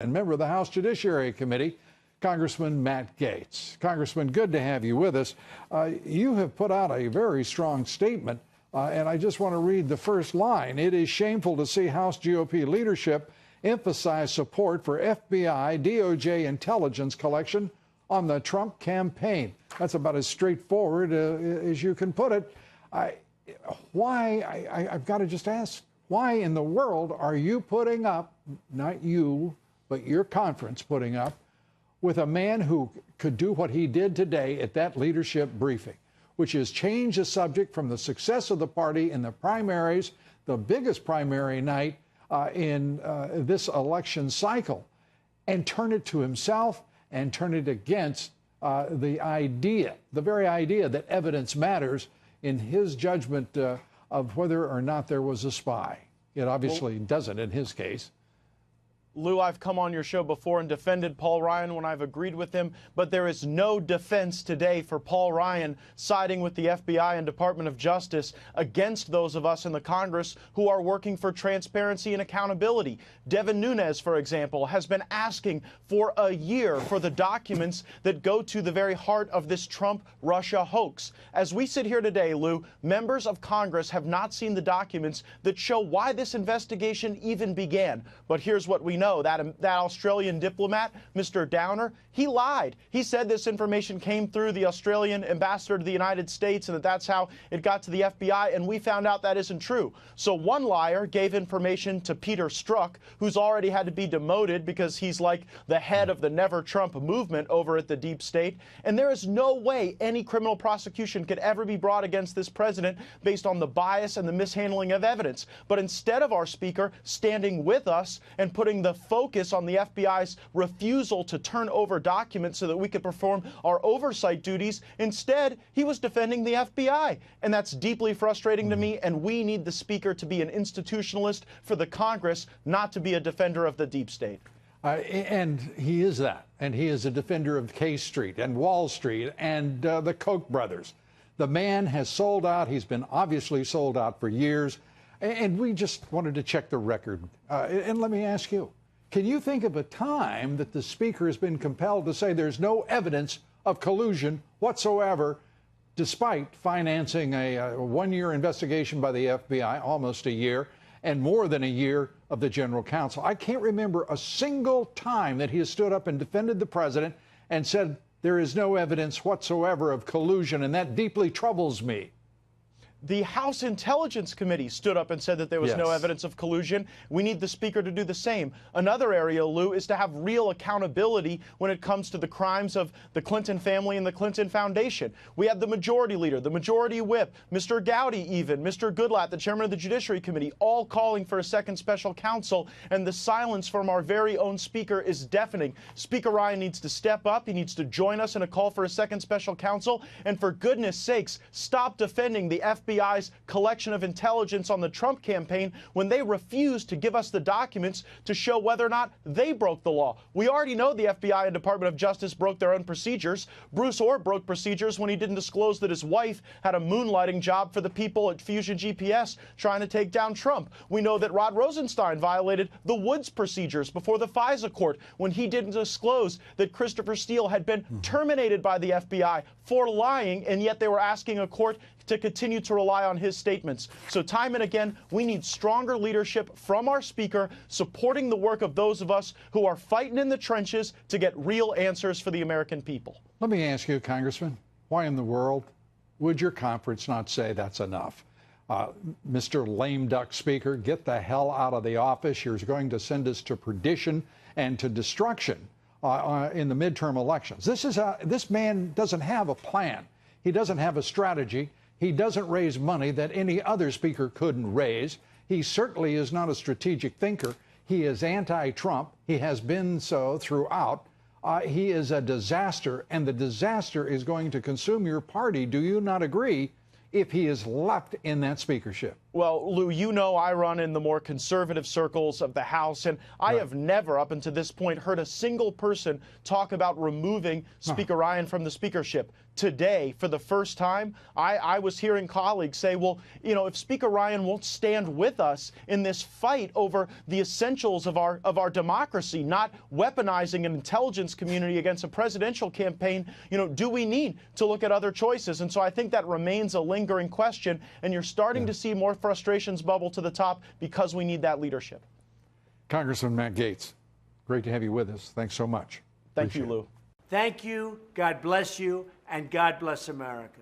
and member of the House Judiciary Committee, Congressman Matt Gaetz. Congressman, good to have you with us. You have put out a very strong statement, and I just want to read the first line. It is shameful to see House GOP leadership emphasize support for FBI, DOJ intelligence collection on the Trump campaign. That's about as straightforward as you can put it. I've got to just ask, why in the world are you putting up, not you, but your conference putting up, with a man who could do what he did today at that leadership briefing, which is change the subject from the success of the party in the primaries, the biggest primary night in this election cycle, and turn it to himself and turn it against the very idea that evidence matters in his judgment of whether or not there was a spy. It obviously doesn't in his case. Lou, I've come on your show before and defended Paul Ryan when I've agreed with him, but there is no defense today for Paul Ryan siding with the FBI and Department of Justice against those of us in the Congress who are working for transparency and accountability. Devin Nunes, for example, has been asking for a year for the documents that go to the very heart of this Trump-Russia hoax. As we sit here today, Lou, members of Congress have not seen the documents that show why this investigation even began. But here's what we know. That Australian diplomat, Mr. Downer, he lied. He said this information came through the Australian ambassador to the United States and that's how it got to the FBI, and we found out that isn't true. So one liar gave information to Peter Strzok, who's already had to be demoted because he's like the head of the Never Trump movement over at the deep state, and there is no way any criminal prosecution could ever be brought against this president based on the bias and the mishandling of evidence. But instead of our speaker standing with us and putting the focus on the FBI's refusal to turn over documents so that we could perform our oversight duties, instead, he was defending the FBI. And that's deeply frustrating to me, and we need the speaker to be an institutionalist for the Congress, not to be a defender of the deep state. And he is that. And he is a defender of K Street and Wall Street and the Koch brothers. The man has sold out. He's been obviously sold out for years. And we just wanted to check the record. And let me ask you, can you think of a time that the speaker has been compelled to say there's no evidence of collusion whatsoever, despite financing a one-year investigation by the FBI, almost a year, and more than a year of the general counsel? I can't remember a single time that he has stood up and defended the president and said there is no evidence whatsoever of collusion, and that deeply troubles me. The House Intelligence Committee stood up and said that there was no evidence of collusion. We need the speaker to do the same. Another area, Lou, is to have real accountability when it comes to the crimes of the Clinton family and the Clinton Foundation. We had the majority leader, the majority whip, Mr. Gowdy even, Mr. Goodlatte, the chairman of the Judiciary Committee, all calling for a second special counsel, and the silence from our very own speaker is deafening. Speaker Ryan needs to step up. He needs to join us in a call for a second special counsel, and for goodness sakes, stop defending the FBI's collection of intelligence on the Trump campaign when they refused to give us the documents to show whether or not they broke the law. We already know the FBI and Department of Justice broke their own procedures. Bruce Orr broke procedures when he didn't disclose that his wife had a moonlighting job for the people at Fusion GPS trying to take down Trump. We know that Rod Rosenstein violated the Woods procedures before the FISA court when he didn't disclose that Christopher Steele had been terminated by the FBI for lying, and yet they were asking a court to continue to rely on his statements. So time and again, we need stronger leadership from our speaker, supporting the work of those of us who are fighting in the trenches to get real answers for the American people. Let me ask you, Congressman, why in the world would your conference not say that's enough? Mr. Lame Duck Speaker, get the hell out of the office. You're going to send us to perdition and to destruction in the midterm elections. This man doesn't have a plan. He doesn't have a strategy. He doesn't raise money that any other speaker couldn't raise. He certainly is not a strategic thinker. He is anti-Trump. He has been so throughout. He is a disaster, and the disaster is going to consume your party. Do you not agree? If he is left in that speakership? Well, Lou, you know I run in the more conservative circles of the House, and I have never, up until this point, heard a single person talk about removing Speaker Ryan from the speakership. today, for the first time, I was hearing colleagues say, well, you know, if Speaker Ryan won't stand with us in this fight over the essentials of our democracy, not weaponizing an intelligence community against a presidential campaign, you know, do we need to look at other choices? And so I think that remains a lingering question, and you're starting to see more frustrations bubble to the top because we need that leadership. Congressman Matt Gaetz, great to have you with us. Thanks so much. Thank you, Lou. Thank you, God bless you, and God bless America.